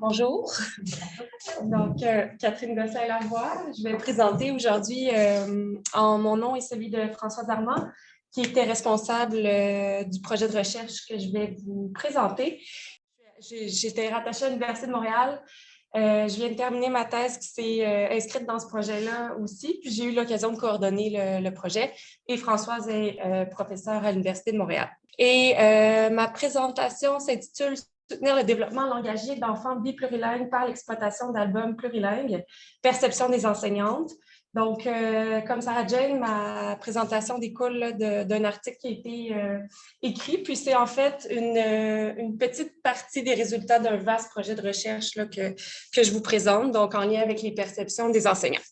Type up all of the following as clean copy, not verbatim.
Bonjour. Donc, Catherine Gosselin-Lavoie. Je vais présenter aujourd'hui en mon nom et celui de Françoise Armand, qui était responsable du projet de recherche que je vais vous présenter. J'étais rattachée à l'Université de Montréal. Je viens de terminer ma thèse qui s'est inscrite dans ce projet-là aussi. Puis j'ai eu l'occasion de coordonner le projet. Et Françoise est professeure à l'Université de Montréal. Et ma présentation s'intitule Soutenir le développement langagier d'enfants biplurilingues par l'exploitation d'albums plurilingues, perception des enseignantes. Donc, comme Sarah Jane, ma présentation découle d'un article qui a été écrit, puis c'est en fait une petite partie des résultats d'un vaste projet de recherche là, que je vous présente, donc en lien avec les perceptions des enseignantes.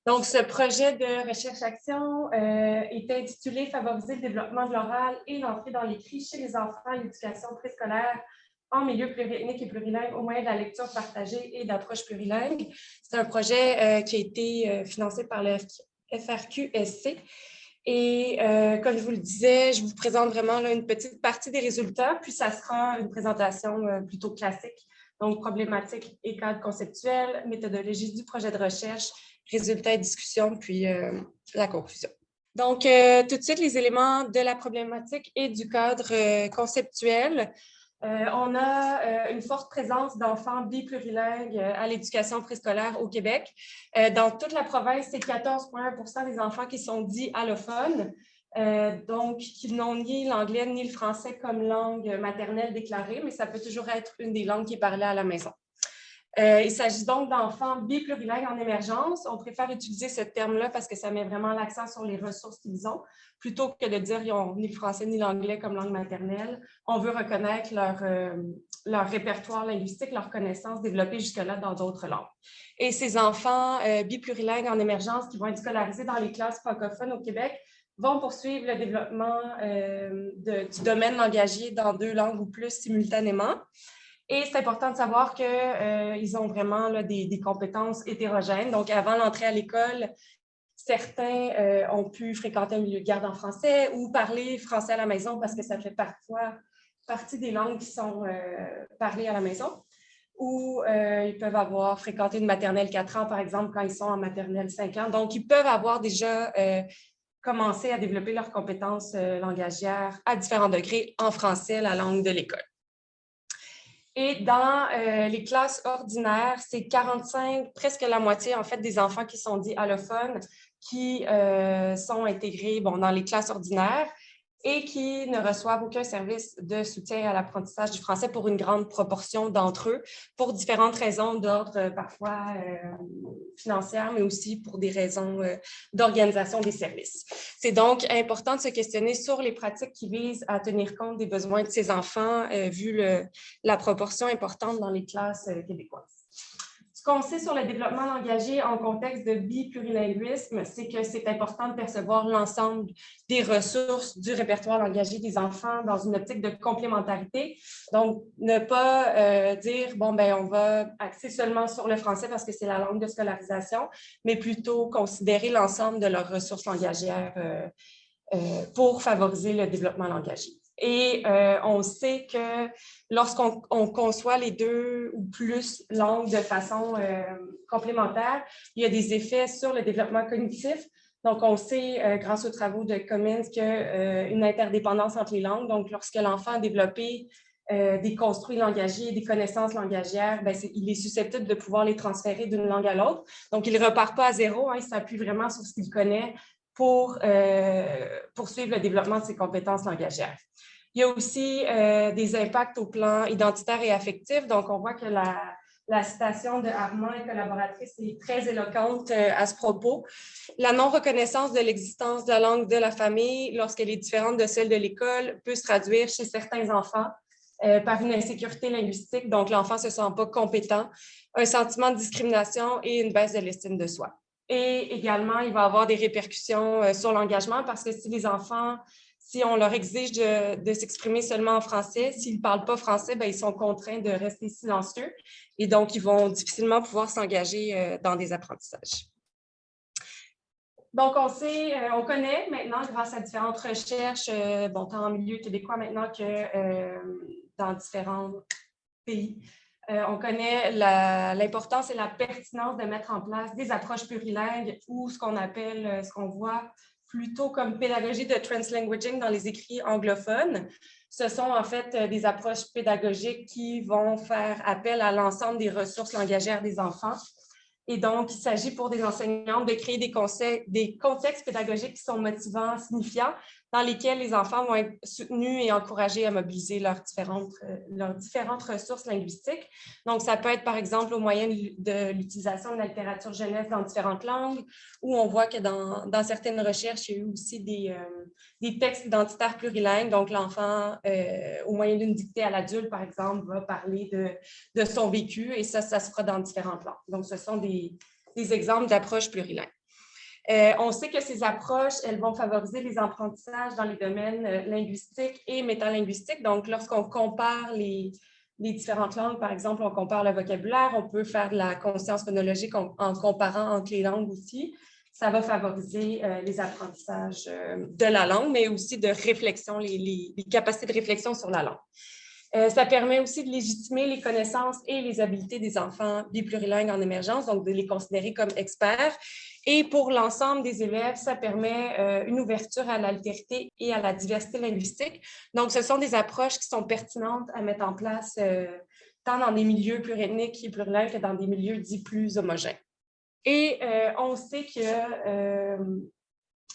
Donc, ce projet de recherche-action est intitulé « Favoriser le développement de l'oral et l'entrée dans l'écrit chez les enfants à l'éducation préscolaire en milieu pluriethnique et plurilingue au moyen de la lecture partagée et d'approche plurilingue ». C'est un projet qui a été financé par le FRQSC. Et comme je vous le disais, je vous présente vraiment là, une petite partie des résultats, puis ça sera une présentation plutôt classique, donc problématique et cadre conceptuel, méthodologie du projet de recherche, résultats et discussions, puis la conclusion. Donc, tout de suite, les éléments de la problématique et du cadre conceptuel. On a une forte présence d'enfants biplurilingues à l'éducation préscolaire au Québec. Dans toute la province, c'est 14,1% des enfants qui sont dits allophones, donc qui n'ont ni l'anglais ni le français comme langue maternelle déclarée, mais ça peut toujours être une des langues qui est parlée à la maison. Il s'agit donc d'enfants biplurilingues en émergence. On préfère utiliser ce terme-là parce que ça met vraiment l'accent sur les ressources qu'ils ont, plutôt que de dire qu'ils n'ont ni le français ni l'anglais comme langue maternelle. On veut reconnaître leur répertoire linguistique, leurs connaissances développées jusque-là dans d'autres langues. Et ces enfants biplurilingues en émergence qui vont être scolarisés dans les classes francophones au Québec vont poursuivre le développement du domaine langagier dans 2 langues ou plus simultanément. Et c'est important de savoir qu'ils ont vraiment là, des compétences hétérogènes. Donc, avant l'entrée à l'école, certains ont pu fréquenter un milieu de garde en français ou parler français à la maison parce que ça fait parfois partie des langues qui sont parlées à la maison. Ou ils peuvent avoir fréquenté une maternelle 4 ans, par exemple, quand ils sont en maternelle 5 ans. Donc, ils peuvent avoir déjà commencé à développer leurs compétences langagières à différents degrés en français, la langue de l'école. Et dans les classes ordinaires, c'est 45, presque la moitié en fait des enfants qui sont dits allophones qui sont intégrés dans les classes ordinaires et qui ne reçoivent aucun service de soutien à l'apprentissage du français pour une grande proportion d'entre eux, pour différentes raisons d'ordre parfois financières, mais aussi pour des raisons d'organisation des services. C'est donc important de se questionner sur les pratiques qui visent à tenir compte des besoins de ces enfants, vu la proportion importante dans les classes québécoises. Ce qu'on sait sur le développement langagier en contexte de biplurilinguisme, c'est que c'est important de percevoir l'ensemble des ressources du répertoire langagier des enfants dans une optique de complémentarité. Donc, ne pas dire, on va axer seulement sur le français parce que c'est la langue de scolarisation, mais plutôt considérer l'ensemble de leurs ressources langagières pour favoriser le développement langagier. Et on sait que lorsqu'on conçoit les 2 ou plus langues de façon complémentaire, il y a des effets sur le développement cognitif. Donc, on sait, grâce aux travaux de Cummins, qu'une interdépendance entre les langues, donc lorsque l'enfant a développé des construits langagiers, des connaissances langagières, il est susceptible de pouvoir les transférer d'une langue à l'autre. Donc, il ne repart pas à zéro, il s'appuie vraiment sur ce qu'il connaît pour poursuivre le développement de ses compétences langagières. Il y a aussi des impacts au plan identitaire et affectif. Donc, on voit que la citation de Armand et collaboratrice est très éloquente à ce propos. La non-reconnaissance de l'existence de la langue de la famille, lorsqu'elle est différente de celle de l'école, peut se traduire chez certains enfants par une insécurité linguistique. Donc, l'enfant ne se sent pas compétent, un sentiment de discrimination et une baisse de l'estime de soi. Et également, il va y avoir des répercussions sur l'engagement parce que si les enfants, si on leur exige de s'exprimer seulement en français, s'ils ne parlent pas français, ils sont contraints de rester silencieux et donc ils vont difficilement pouvoir s'engager dans des apprentissages. Donc, on connaît maintenant, grâce à différentes recherches, tant en milieu québécois maintenant que dans différents pays, On connaît l'importance et la pertinence de mettre en place des approches plurilingues ou ce qu'on appelle, ce qu'on voit plutôt comme pédagogie de translanguaging dans les écrits anglophones. Ce sont en fait des approches pédagogiques qui vont faire appel à l'ensemble des ressources langagières des enfants. Et donc, il s'agit pour des enseignantes de créer des contextes pédagogiques qui sont motivants, signifiants, dans lesquels les enfants vont être soutenus et encouragés à mobiliser leurs différentes ressources linguistiques. Donc, ça peut être, par exemple, au moyen de l'utilisation de la littérature jeunesse dans différentes langues, où on voit que dans certaines recherches, il y a eu aussi des textes identitaires plurilingues. Donc, l'enfant, au moyen d'une dictée à l'adulte, par exemple, va parler de son vécu, et ça se fera dans différentes langues. Donc, ce sont des exemples d'approches plurilingues. On sait que ces approches, elles vont favoriser les apprentissages dans les domaines linguistiques et métalinguistiques. Donc, lorsqu'on compare les différentes langues, par exemple, on compare le vocabulaire, on peut faire de la conscience phonologique en comparant entre les langues aussi. Ça va favoriser les apprentissages de la langue, mais aussi de réflexion, les capacités de réflexion sur la langue. Ça permet aussi de légitimer les connaissances et les habiletés des enfants biplurilingues en émergence, donc de les considérer comme experts. Et pour l'ensemble des élèves, ça permet une ouverture à l'altérité et à la diversité linguistique. Donc, ce sont des approches qui sont pertinentes à mettre en place tant dans des milieux pluriethniques et plurilingues que dans des milieux dits plus homogènes. Et on sait que,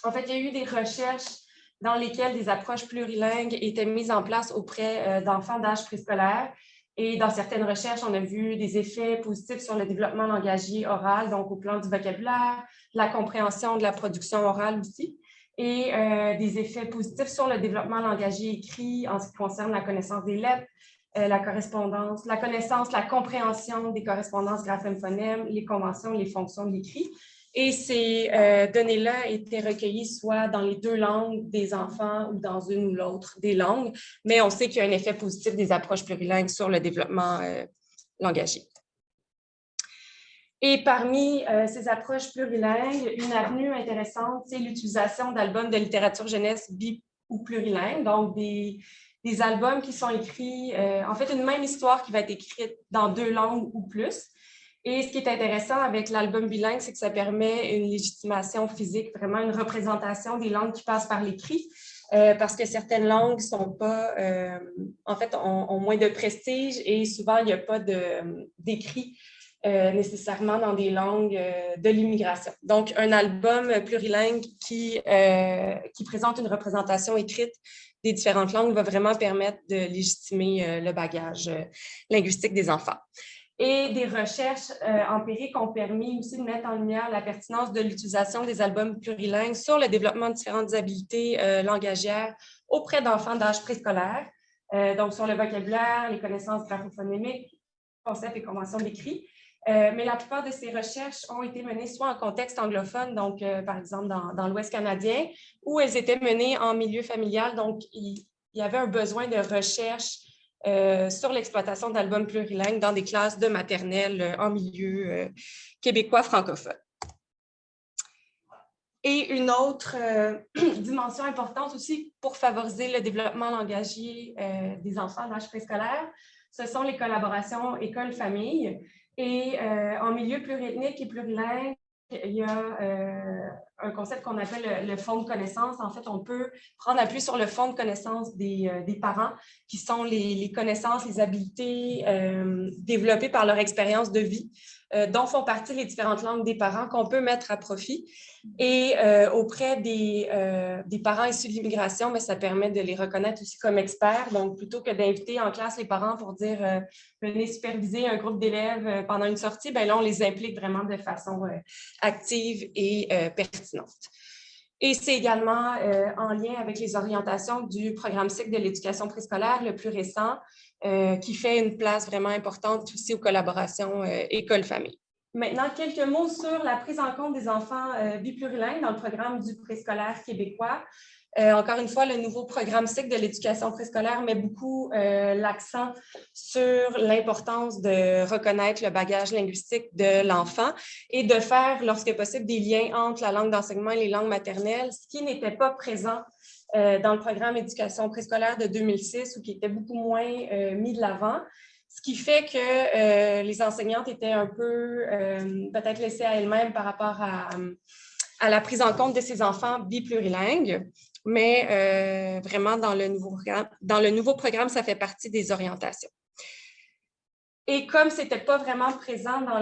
en fait, il y a eu des recherches dans lesquelles des approches plurilingues étaient mises en place auprès d'enfants d'âge préscolaire. Et dans certaines recherches, on a vu des effets positifs sur le développement langagier oral, donc au plan du vocabulaire, la compréhension de la production orale aussi, et des effets positifs sur le développement langagier écrit en ce qui concerne la connaissance des lettres, la correspondance, la connaissance, la compréhension des correspondances graphèmes-phonèmes, les conventions, les fonctions de l'écrit. Et ces données-là étaient recueillies soit dans les deux langues des enfants ou dans une ou l'autre des langues, mais on sait qu'il y a un effet positif des approches plurilingues sur le développement langagier. Et parmi ces approches plurilingues, une avenue intéressante, c'est l'utilisation d'albums de littérature jeunesse bi- ou plurilingue, donc des albums qui sont écrits, en fait, une même histoire qui va être écrite dans deux langues ou plus. Et ce qui est intéressant avec l'album bilingue, c'est que ça permet une légitimation physique, vraiment une représentation des langues qui passent par l'écrit, parce que certaines langues sont pas, en fait, ont moins de prestige et souvent, il n'y a pas d'écrit nécessairement dans des langues de l'immigration. Donc, un album plurilingue qui présente une représentation écrite des différentes langues va vraiment permettre de légitimer le bagage linguistique des enfants. Et des recherches empiriques ont permis aussi de mettre en lumière la pertinence de l'utilisation des albums plurilingues sur le développement de différentes habiletés langagières auprès d'enfants d'âge préscolaire, donc sur le vocabulaire, les connaissances graphophonèmiques, concepts et conventions d'écrit. Mais la plupart de ces recherches ont été menées soit en contexte anglophone, donc par exemple dans l'Ouest canadien, ou elles étaient menées en milieu familial, donc il y avait un besoin de recherche sur l'exploitation d'albums plurilingues dans des classes de maternelle en milieu québécois francophone. Et une autre dimension importante aussi pour favoriser le développement langagier des enfants d'âge préscolaire, ce sont les collaborations école-famille. Et en milieu pluriethnique et plurilingue, il y a un concept qu'on appelle le fonds de connaissances. En fait, on peut prendre appui sur le fonds de connaissances des parents, qui sont les connaissances, les habiletés développées par leur expérience de vie, dont font partie les différentes langues des parents qu'on peut mettre à profit. Et auprès des parents issus de l'immigration, ça permet de les reconnaître aussi comme experts. Donc, plutôt que d'inviter en classe les parents pour dire venez superviser un groupe d'élèves pendant une sortie, là, on les implique vraiment de façon active et pertinente. Et c'est également en lien avec les orientations du programme cycle de l'éducation préscolaire, le plus récent, qui fait une place vraiment importante aussi aux collaborations école-famille. Maintenant, quelques mots sur la prise en compte des enfants biplurilingues dans le programme du préscolaire québécois. Encore une fois, le nouveau programme cycle de l'éducation préscolaire met beaucoup l'accent sur l'importance de reconnaître le bagage linguistique de l'enfant et de faire, lorsque possible, des liens entre la langue d'enseignement et les langues maternelles, ce qui n'était pas présent dans le programme éducation préscolaire de 2006 ou qui était beaucoup moins mis de l'avant. ce qui fait que les enseignantes étaient un peu peut-être laissées à elles-mêmes par rapport à la prise en compte de ces enfants biplurilingues. Mais vraiment, dans le nouveau programme, ça fait partie des orientations. Et comme ce n'était pas vraiment présent dans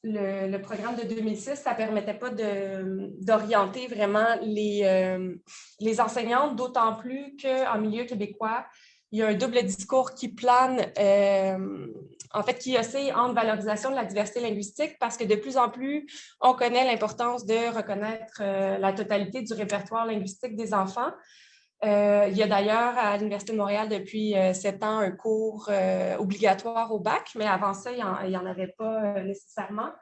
le programme de 2006, ça ne permettait pas d'orienter vraiment les enseignantes, d'autant plus qu'en milieu québécois, il y a un double discours qui plane, en fait, qui oscille entre valorisation de la diversité linguistique parce que de plus en plus, on connaît l'importance de reconnaître la totalité du répertoire linguistique des enfants. Il y a d'ailleurs à l'Université de Montréal depuis 7 ans un cours obligatoire au bac, mais avant ça, il n'y en avait pas nécessairement.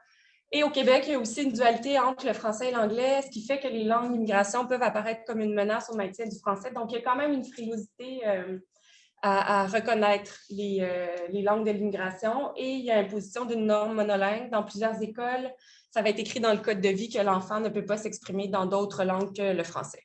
Et au Québec, il y a aussi une dualité entre le français et l'anglais, ce qui fait que les langues d'immigration peuvent apparaître comme une menace au maintien du français. Donc, il y a quand même une frilosité à reconnaître les langues de l'immigration et il y a l'imposition d'une norme monolingue dans plusieurs écoles. Ça va être écrit dans le code de vie que l'enfant ne peut pas s'exprimer dans d'autres langues que le français.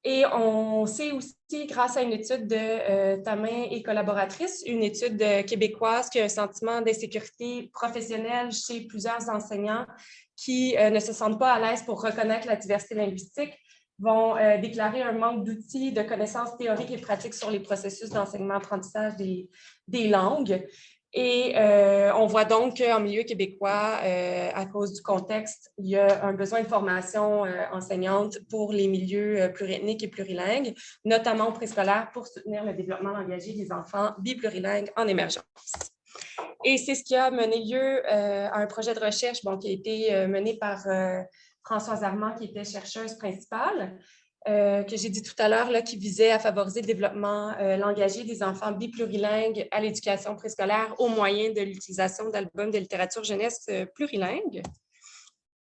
Et on sait aussi, grâce à une étude de Tamin et collaboratrice, une étude québécoise, qu'il y a un sentiment d'insécurité professionnelle chez plusieurs enseignants qui ne se sentent pas à l'aise pour reconnaître la diversité linguistique, vont déclarer un manque d'outils, de connaissances théoriques et pratiques sur les processus d'enseignement-apprentissage des langues. Et on voit donc qu'en milieu québécois, à cause du contexte, il y a un besoin de formation enseignante pour les milieux pluriethniques et plurilingues, notamment au préscolaire pour soutenir le développement langagier des enfants biplurilingues en émergence. Et c'est ce qui a mené lieu à un projet de recherche qui a été mené par Françoise Armand, qui était chercheuse principale, que j'ai dit tout à l'heure, qui visait à favoriser le développement langagier des enfants biplurilingues à l'éducation préscolaire au moyen de l'utilisation d'albums de littérature jeunesse plurilingue.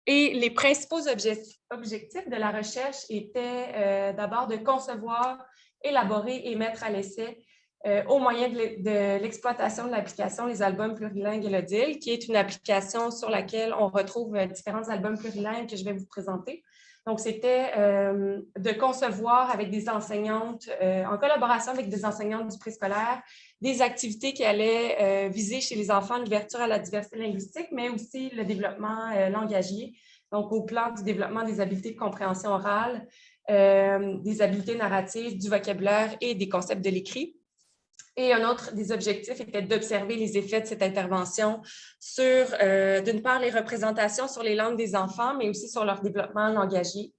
Et les principaux objectifs de la recherche étaient d'abord de concevoir, élaborer et mettre à l'essai au moyen de l'exploitation de l'application Les albums plurilingues Elodil, qui est une application sur laquelle on retrouve différents albums plurilingues que je vais vous présenter. Donc, c'était de concevoir avec des enseignantes, en collaboration avec des enseignantes du préscolaire, des activités qui allaient viser chez les enfants l'ouverture à la diversité linguistique, mais aussi le développement langagier, donc au plan du développement des habiletés de compréhension orale, des habiletés narratives, du vocabulaire et des concepts de l'écrit. Et un autre des objectifs était d'observer les effets de cette intervention sur, d'une part, les représentations sur les langues des enfants, mais aussi sur leur développement langagier.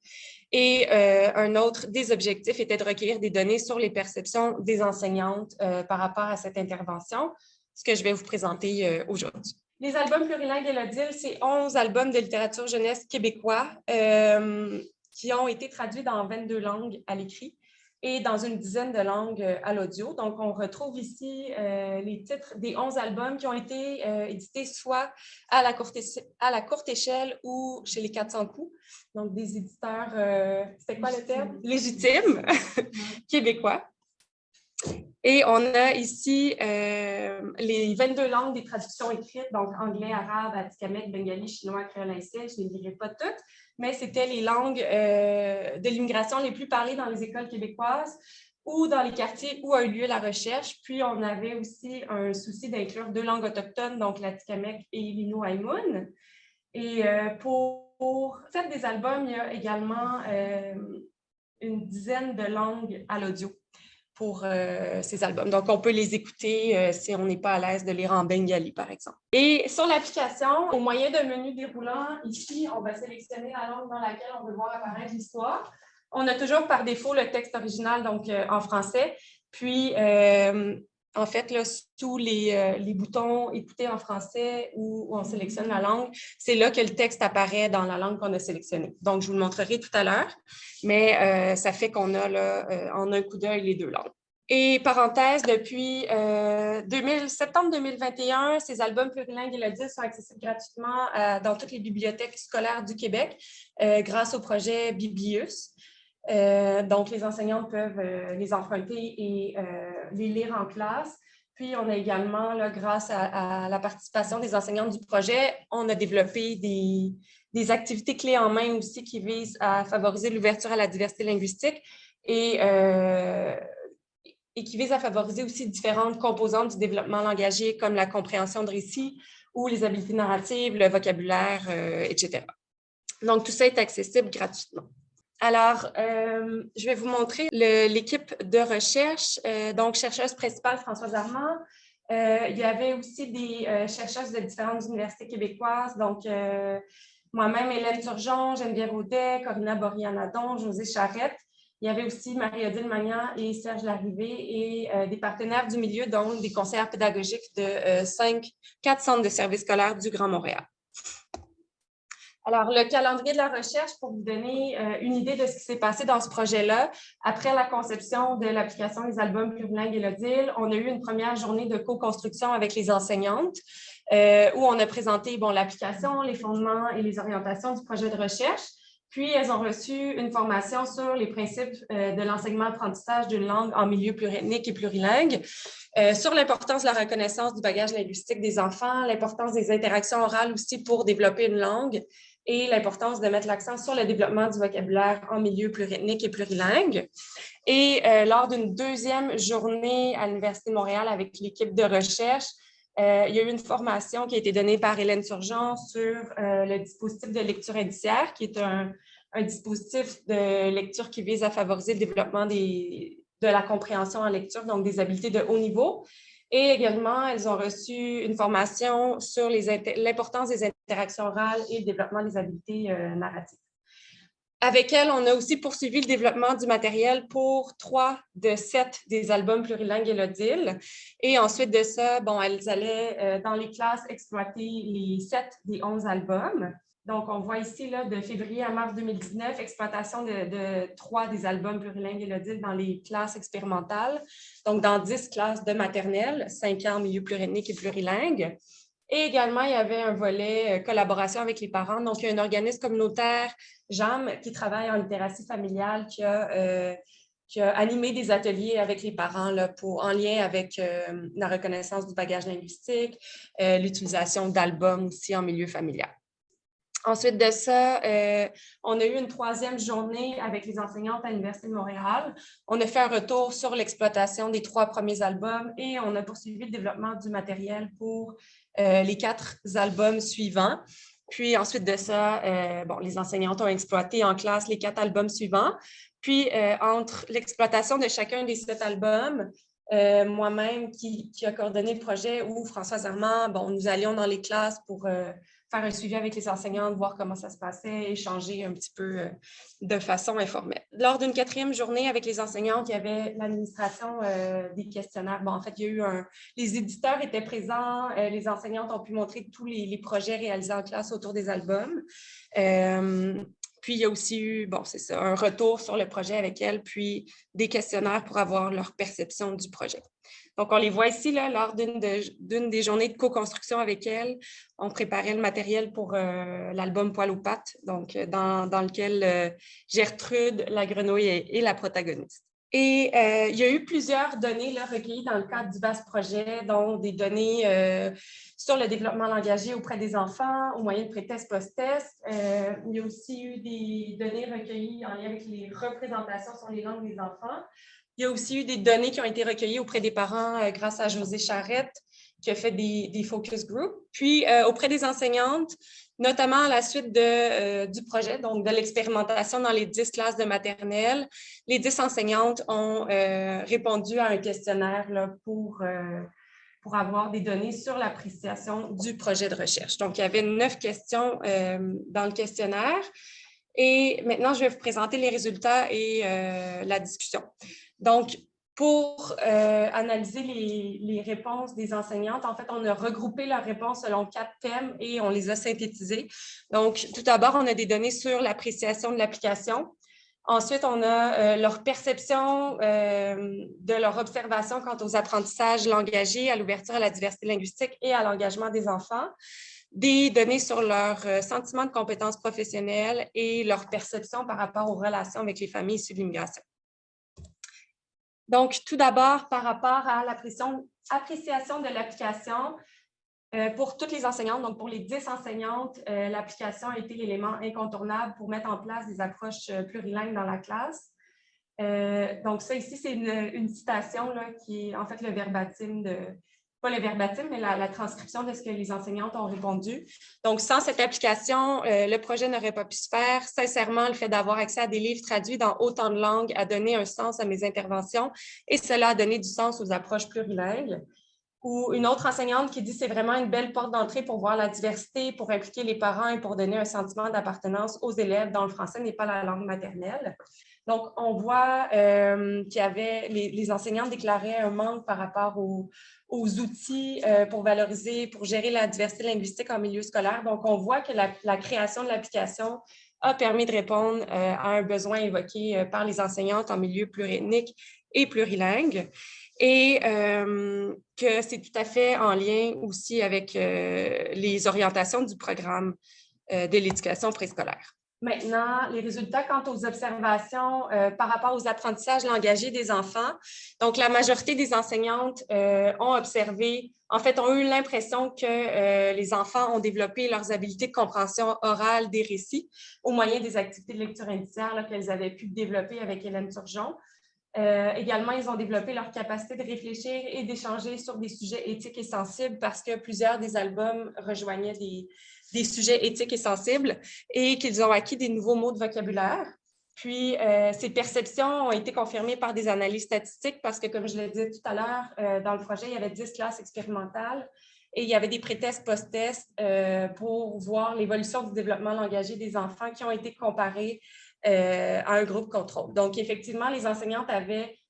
Et un autre des objectifs était de recueillir des données sur les perceptions des enseignantes par rapport à cette intervention, ce que je vais vous présenter aujourd'hui. Les albums plurilingues Elodil, c'est 11 albums de littérature jeunesse québécois qui ont été traduits dans 22 langues à l'écrit et dans une dizaine de langues à l'audio. Donc, on retrouve ici les titres des 11 albums qui ont été édités soit à la courte échelle ou chez les 400 coups. Donc, des éditeurs, c'était quoi le terme? Légitimes, québécois. Et on a ici les 22 langues des traductions écrites, donc anglais, arabe, atikamekw, bengali, chinois, créole, haïtien. Je ne les lirai pas toutes, mais c'était les langues de l'immigration les plus parlées dans les écoles québécoises ou dans les quartiers où a eu lieu la recherche. Puis, on avait aussi un souci d'inclure 2 langues autochtones, donc l'atikamekw et l'Innu-Aïmoun. Et pour faire des albums, il y a également une dizaine de langues à l'audio pour ces albums. Donc, on peut les écouter si on n'est pas à l'aise de lire en bengali, par exemple. Et sur l'application, au moyen d'un menu déroulant, ici, on va sélectionner la langue dans laquelle on veut voir apparaître l'histoire. On a toujours par défaut le texte original, donc en français. Puis, en fait, là, sous les boutons « Écouter en français » où on sélectionne la langue, c'est là que le texte apparaît dans la langue qu'on a sélectionnée. Donc, je vous le montrerai tout à l'heure, mais ça fait qu'on a là, en un coup d'œil les 2 langues. Et parenthèse, depuis septembre 2021, ces albums plurilingues Elodil sont accessibles gratuitement dans toutes les bibliothèques scolaires du Québec grâce au projet Biblius. Donc, les enseignants peuvent les emprunter et les lire en classe. Puis, on a également, là, grâce à la participation des enseignantes du projet, on a développé des activités clés en main aussi qui visent à favoriser l'ouverture à la diversité linguistique et et qui vise à favoriser aussi différentes composantes du développement langagier comme la compréhension de récits ou les habiletés narratives, le vocabulaire, etc. Donc, tout ça est accessible gratuitement. Alors, je vais vous montrer l'équipe de recherche. Donc, chercheuse principale, Françoise Armand. Il y avait aussi des chercheuses de différentes universités québécoises. Donc, moi-même, Hélène Turgeon, Geneviève Audet, Corina Borianadon, José Charette. Il y avait aussi Marie-Odile Magnan et Serge Larrivé et des partenaires du milieu, dont des conseillères pédagogiques de 4 centres de services scolaires du Grand Montréal. Alors, le calendrier de la recherche, pour vous donner une idée de ce qui s'est passé dans ce projet-là, après la conception de l'application des albums plurilingues et l'Odile, on a eu une première journée de co-construction avec les enseignantes où on a présenté l'application, les fondements et les orientations du projet de recherche. Puis, elles ont reçu une formation sur les principes de l'enseignement-apprentissage d'une langue en milieu pluriethnique et plurilingue, sur l'importance de la reconnaissance du bagage linguistique des enfants, l'importance des interactions orales aussi pour développer une langue et l'importance de mettre l'accent sur le développement du vocabulaire en milieu pluriethnique et plurilingue. Et lors d'une deuxième journée à l'Université de Montréal avec l'équipe de recherche, il y a eu une formation qui a été donnée par Hélène Turgeon sur le dispositif de lecture indiciaire, qui est un dispositif de lecture qui vise à favoriser le développement de la compréhension en lecture, donc des habiletés de haut niveau. Et également, elles ont reçu une formation sur l'importance des interactions orales et le développement des habiletés narratives. Avec elles, on a aussi poursuivi le développement du matériel pour 3 de 7 des albums plurilingues et l'Odile. Et ensuite de ça, elles allaient dans les classes exploiter les 7 des 11 albums. Donc, on voit ici, là, de février à mars 2019, exploitation de 3 des albums plurilingues et l'Odile dans les classes expérimentales. Donc, dans 10 classes de maternelle, 5 ans en milieu pluriethnique et plurilingue. Et également, il y avait un volet collaboration avec les parents. Donc, il y a un organisme communautaire, JAM, qui travaille en littératie familiale, qui a animé des ateliers avec les parents là, en lien avec la reconnaissance du bagage linguistique, l'utilisation d'albums aussi en milieu familial. Ensuite de ça, on a eu une 3e journée avec les enseignantes à l'Université de Montréal. On a fait un retour sur l'exploitation des 3 premiers albums et on a poursuivi le développement du matériel pour les 4 albums suivants. Puis ensuite de ça, les enseignantes ont exploité en classe les 4 albums suivants. Puis entre l'exploitation de chacun des 7 albums, moi-même qui a coordonné le projet, ou Françoise Armand, nous allions dans les classes pour faire un suivi avec les enseignantes, voir comment ça se passait, échanger un petit peu de façon informelle. Lors d'une 4e journée avec les enseignantes, il y avait l'administration des questionnaires. En fait, il y a eu les éditeurs étaient présents, les enseignantes ont pu montrer tous les projets réalisés en classe autour des albums. Puis, il y a aussi eu, un retour sur le projet avec elles, puis des questionnaires pour avoir leur perception du projet. Donc, on les voit ici, là, lors d'une des journées de co-construction avec elles. On préparait le matériel pour l'album Poil aux pattes, donc dans lequel Gertrude, la grenouille, est la protagoniste. Et il y a eu plusieurs données là, recueillies dans le cadre du vaste projet, dont des données sur le développement langagier auprès des enfants, au moyen de pré-test, post-test. Il y a aussi eu des données recueillies en lien avec les représentations sur les langues des enfants. Il y a aussi eu des données qui ont été recueillies auprès des parents grâce à José Charette, qui a fait des focus groups. Puis, auprès des enseignantes, notamment à la suite du projet, donc de l'expérimentation dans les 10 classes de maternelle, les 10 enseignantes ont répondu à un questionnaire là, pour avoir des données sur l'appréciation du projet de recherche. Donc, il y avait 9 questions dans le questionnaire. Et maintenant, je vais vous présenter les résultats et la discussion. Donc, pour analyser les réponses des enseignantes, en fait, on a regroupé leurs réponses selon 4 thèmes et on les a synthétisées. Donc, tout d'abord, on a des données sur l'appréciation de l'application. Ensuite, on a leur perception de leur observation quant aux apprentissages langagiers, à l'ouverture à la diversité linguistique et à l'engagement des enfants. Des données sur leur sentiment de compétences professionnelles et leur perception par rapport aux relations avec les familles issues de l'immigration. Donc, tout d'abord, par rapport à l'appréciation de l'application, pour toutes les enseignantes, donc pour les 10 enseignantes, l'application a été l'élément incontournable pour mettre en place des approches plurilingues dans la classe. Donc ça ici, c'est une citation là, qui est en fait le verbatim pas le verbatim, mais la transcription de ce que les enseignantes ont répondu. Donc, sans cette application, le projet n'aurait pas pu se faire. Sincèrement, le fait d'avoir accès à des livres traduits dans autant de langues a donné un sens à mes interventions et cela a donné du sens aux approches plurilingues. Ou une autre enseignante qui dit que c'est vraiment une belle porte d'entrée pour voir la diversité, pour impliquer les parents et pour donner un sentiment d'appartenance aux élèves dont le français n'est pas la langue maternelle. Donc, on voit qu'il y avait, les enseignantes déclaraient un manque par rapport aux outils pour valoriser, pour gérer la diversité linguistique en milieu scolaire. Donc, on voit que la création de l'application a permis de répondre à un besoin évoqué par les enseignantes en milieu pluriethnique et plurilingue. Et que c'est tout à fait en lien aussi avec les orientations du programme de l'éducation préscolaire. Maintenant, les résultats quant aux observations par rapport aux apprentissages langagiers des enfants. Donc, la majorité des enseignantes ont observé, en fait, ont eu l'impression que les enfants ont développé leurs habiletés de compréhension orale des récits au moyen des activités de lecture indiciaire qu'elles avaient pu développer avec Hélène Turgeon. Également, ils ont développé leur capacité de réfléchir et d'échanger sur des sujets éthiques et sensibles parce que plusieurs des albums rejoignaient des sujets éthiques et sensibles et qu'ils ont acquis des nouveaux mots de vocabulaire. Puis, ces perceptions ont été confirmées par des analyses statistiques parce que, comme je le disais tout à l'heure, dans le projet, il y avait 10 classes expérimentales et il y avait des pré-tests, post-tests pour voir l'évolution du développement langagier des enfants qui ont été comparés à un groupe contrôle. Donc, effectivement, les enseignantes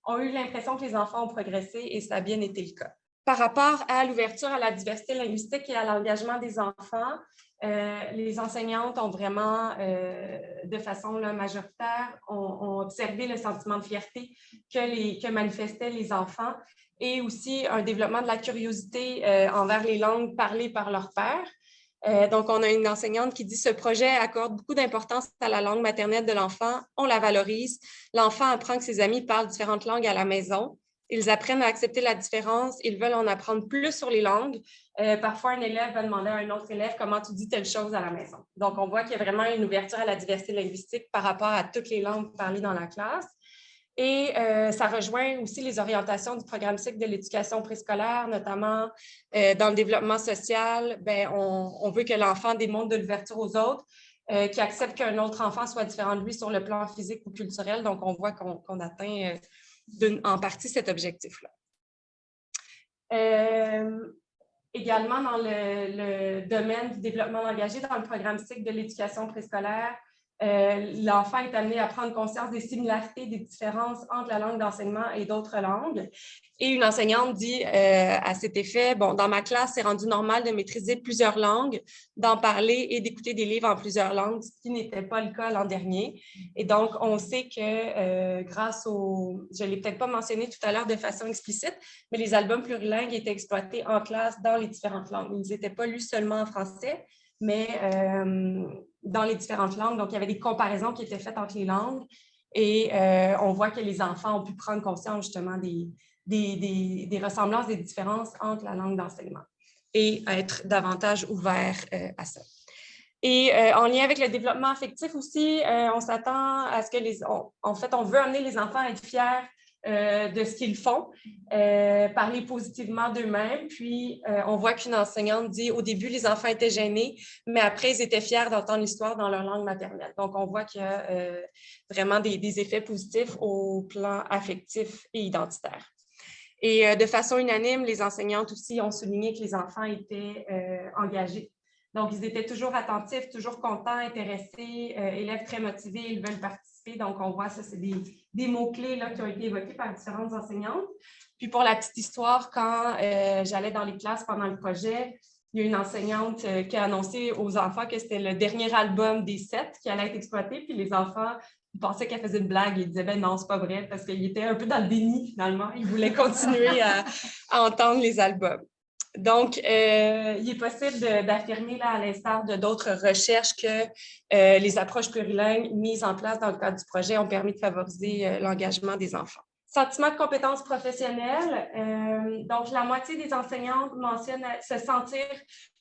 ont eu l'impression que les enfants ont progressé et ça a bien été le cas. Par rapport à l'ouverture à la diversité linguistique et à l'engagement des enfants, les enseignantes ont vraiment, de façon majoritaire, ont observé le sentiment de fierté que manifestaient les enfants et aussi un développement de la curiosité envers les langues parlées par leurs pairs. Donc, on a une enseignante qui dit « Ce projet accorde beaucoup d'importance à la langue maternelle de l'enfant. On la valorise. L'enfant apprend que ses amis parlent différentes langues à la maison. Ils apprennent à accepter la différence. Ils veulent en apprendre plus sur les langues. Parfois, un élève va demander à un autre élève comment tu dis telle chose à la maison. » Donc, on voit qu'il y a vraiment une ouverture à la diversité linguistique par rapport à toutes les langues parlées dans la classe. Et ça rejoint aussi les orientations du programme cycle de l'éducation préscolaire, notamment dans le développement social. Bien, on veut que l'enfant démontre de l'ouverture aux autres, qui accepte qu'un autre enfant soit différent de lui sur le plan physique ou culturel. Donc, on voit qu'on atteint en partie cet objectif-là. Également, dans le domaine du développement langagier, dans le programme cycle de l'éducation préscolaire, l'enfant est amené à prendre conscience des similarités, des différences entre la langue d'enseignement et d'autres langues. Et une enseignante dit à cet effet, « Bon, dans ma classe, c'est rendu normal de maîtriser plusieurs langues, d'en parler et d'écouter des livres en plusieurs langues, ce qui n'était pas le cas l'an dernier. » Et donc, on sait que grâce je ne l'ai peut-être pas mentionné tout à l'heure de façon explicite, mais les albums plurilingues étaient exploités en classe dans les différentes langues. Ils n'étaient pas lus seulement en français, mais dans les différentes langues. Donc, il y avait des comparaisons qui étaient faites entre les langues et on voit que les enfants ont pu prendre conscience justement des ressemblances, des différences entre la langue d'enseignement et être davantage ouverts à ça. Et en lien avec le développement affectif aussi, on s'attend à ce que en fait, on veut amener les enfants à être fiers de ce qu'ils font, parler positivement d'eux-mêmes. Puis, on voit qu'une enseignante dit au début, les enfants étaient gênés, mais après, ils étaient fiers d'entendre l'histoire dans leur langue maternelle. Donc, on voit qu'il y a vraiment des effets positifs au plan affectif et identitaire. Et de façon unanime, les enseignantes aussi ont souligné que les enfants étaient engagés. Donc, ils étaient toujours attentifs, toujours contents, intéressés, élèves très motivés, ils veulent participer. Donc, on voit ça, c'est des mots-clés là, qui ont été évoqués par différentes enseignantes. Puis, pour la petite histoire, quand j'allais dans les classes pendant le projet, il y a une enseignante qui a annoncé aux enfants que c'était le dernier album des 7 qui allait être exploité. Puis, les enfants pensaient qu'elle faisait une blague et ils disaient « Ben non, c'est pas vrai » parce qu'ils étaient un peu dans le déni finalement. Ils voulaient continuer à entendre les albums. Donc, il est possible d'affirmer, à l'instar de d'autres recherches, que les approches plurilingues mises en place dans le cadre du projet ont permis de favoriser l'engagement des enfants. Sentiment de compétences professionnelles. Donc, la moitié des enseignantes mentionnent se sentir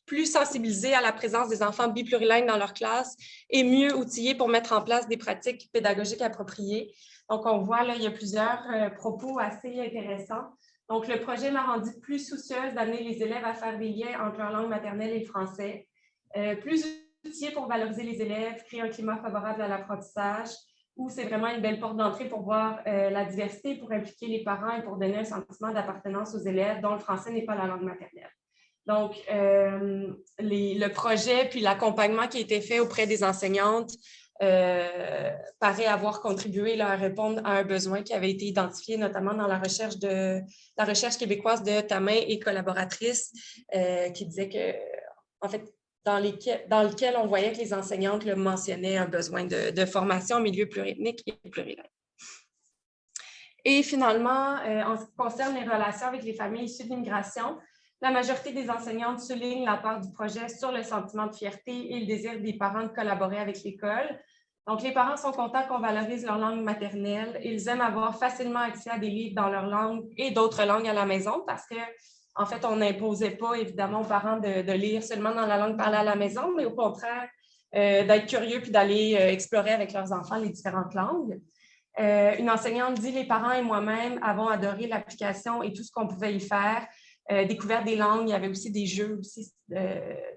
plus sensibilisés à la présence des enfants biplurilingues dans leur classe et mieux outillés pour mettre en place des pratiques pédagogiques appropriées. Donc, on voit là, il y a plusieurs propos assez intéressants. Donc, le projet m'a rendu plus soucieuse d'amener les élèves à faire des liens entre leur langue maternelle et le français, plus outillés pour valoriser les élèves, créer un climat favorable à l'apprentissage, où c'est vraiment une belle porte d'entrée pour voir la diversité, pour impliquer les parents et pour donner un sentiment d'appartenance aux élèves dont le français n'est pas la langue maternelle. Donc, le projet puis l'accompagnement qui a été fait auprès des enseignantes paraît avoir contribué à répondre à un besoin qui avait été identifié notamment dans la recherche québécoise de Tamin et collaboratrice qui disait que, en fait, dans lequel on voyait que les enseignantes le mentionnaient un besoin de formation en milieu pluriethnique et plurilingue. Et finalement, en ce qui concerne les relations avec les familles issues de l'immigration, la majorité des enseignantes soulignent la part du projet sur le sentiment de fierté et le désir des parents de collaborer avec l'école. Donc, les parents sont contents qu'on valorise leur langue maternelle. Ils aiment avoir facilement accès à des livres dans leur langue et d'autres langues à la maison parce que, en fait, on n'imposait pas évidemment aux parents de lire seulement dans la langue parlée à la maison, mais au contraire, d'être curieux puis d'aller explorer avec leurs enfants les différentes langues. Une enseignante dit « Les parents et moi-même avons adoré l'application et tout ce qu'on pouvait y faire. Découverte des langues, il y avait aussi des jeux aussi,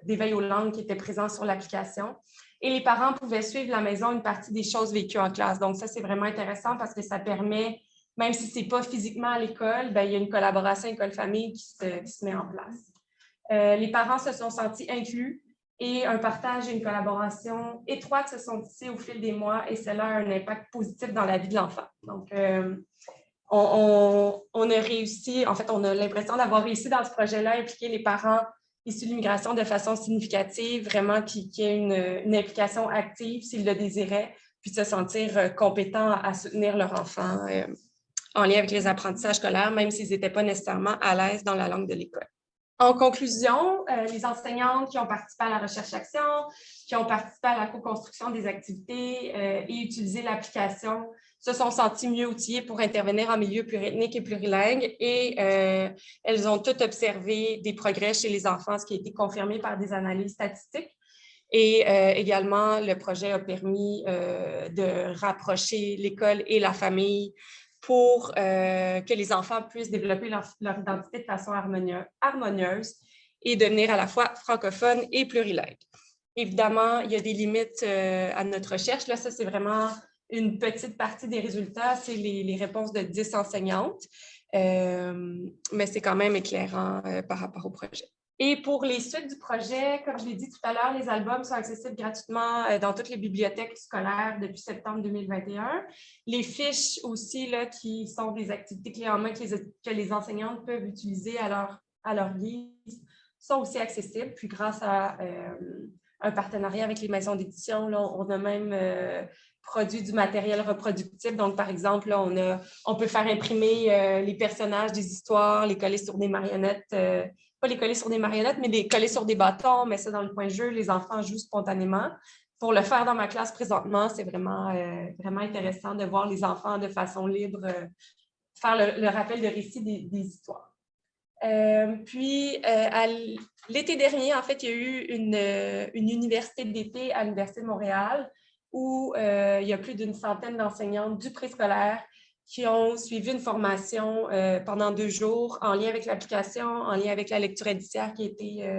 d'éveil aux langues qui étaient présents sur l'application. Et les parents pouvaient suivre à la maison une partie des choses vécues en classe. Donc, ça, c'est vraiment intéressant parce que ça permet, même si ce n'est pas physiquement à l'école, il y a une collaboration école-famille qui se met en place. Les parents se sont sentis inclus et un partage et une collaboration étroite se sont tissés au fil des mois et cela a un impact positif dans la vie de l'enfant. Donc, on a réussi, en fait, on a l'impression d'avoir réussi dans ce projet-là à impliquer les parents issus de l'immigration de façon significative, vraiment qui ait une implication active s'ils le désiraient, puis de se sentir compétents à soutenir leur enfant en lien avec les apprentissages scolaires, même s'ils n'étaient pas nécessairement à l'aise dans la langue de l'école. En conclusion, les enseignantes qui ont participé à la recherche-action, qui ont participé à la co-construction des activités et utilisé l'application se sont senties mieux outillées pour intervenir en milieu pluriethnique et plurilingue et elles ont toutes observé des progrès chez les enfants, ce qui a été confirmé par des analyses statistiques. Et également, le projet a permis de rapprocher l'école et la famille pour que les enfants puissent développer leur identité de façon harmonieuse et devenir à la fois francophones et plurilingues. Évidemment, il y a des limites à notre recherche. Là, ça, c'est vraiment une petite partie des résultats. C'est les réponses de 10 enseignantes, mais c'est quand même éclairant par rapport au projet. Et pour les suites du projet, comme je l'ai dit tout à l'heure, les albums sont accessibles gratuitement dans toutes les bibliothèques scolaires depuis septembre 2021. Les fiches aussi, là, qui sont des activités clés en main que les enseignantes peuvent utiliser à leur guise, sont aussi accessibles. Puis grâce à un partenariat avec les maisons d'édition, on a même produit du matériel reproductible. Donc, par exemple, là, on peut faire imprimer les personnages des histoires, les coller sur des marionnettes, pas les coller sur des marionnettes, mais les coller sur des bâtons, mettre ça dans le coin de jeu, les enfants jouent spontanément. Pour le faire dans ma classe présentement, c'est vraiment, vraiment intéressant de voir les enfants de façon libre faire le rappel de récits des histoires. Puis, l'été dernier, en fait, il y a eu une université d'été à l'Université de Montréal où il y a plus d'une centaine d'enseignantes du préscolaire qui ont suivi une formation pendant 2 jours en lien avec l'application, en lien avec la lecture indiciaire qui a été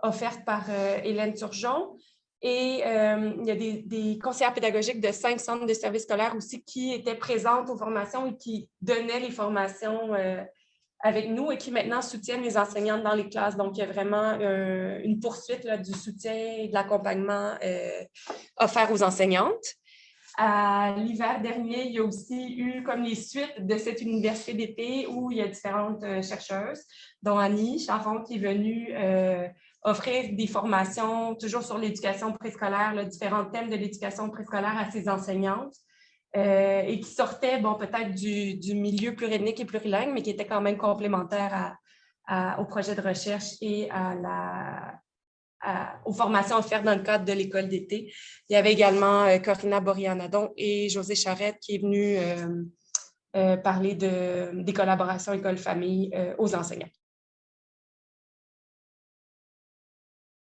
offerte par Hélène Turgeon. Et il y a des conseillères pédagogiques de 5 centres de services scolaires aussi qui étaient présentes aux formations et qui donnaient les formations avec nous et qui maintenant soutiennent les enseignantes dans les classes. Donc, il y a vraiment une poursuite là, du soutien et de l'accompagnement offert aux enseignantes. À l'hiver dernier, il y a aussi eu comme les suites de cette université d'été où il y a différentes chercheuses, dont Annie Charon qui est venue offrir des formations toujours sur l'éducation préscolaire, différents thèmes de l'éducation préscolaire à ses enseignantes. Et qui sortaient peut-être du milieu pluriethnique et plurilingue, mais qui étaient quand même complémentaires au projet de recherche et aux formations offertes dans le cadre de l'école d'été. Il y avait également Corinna Borianadon et José Charette qui est venue parler des collaborations école-famille aux enseignants.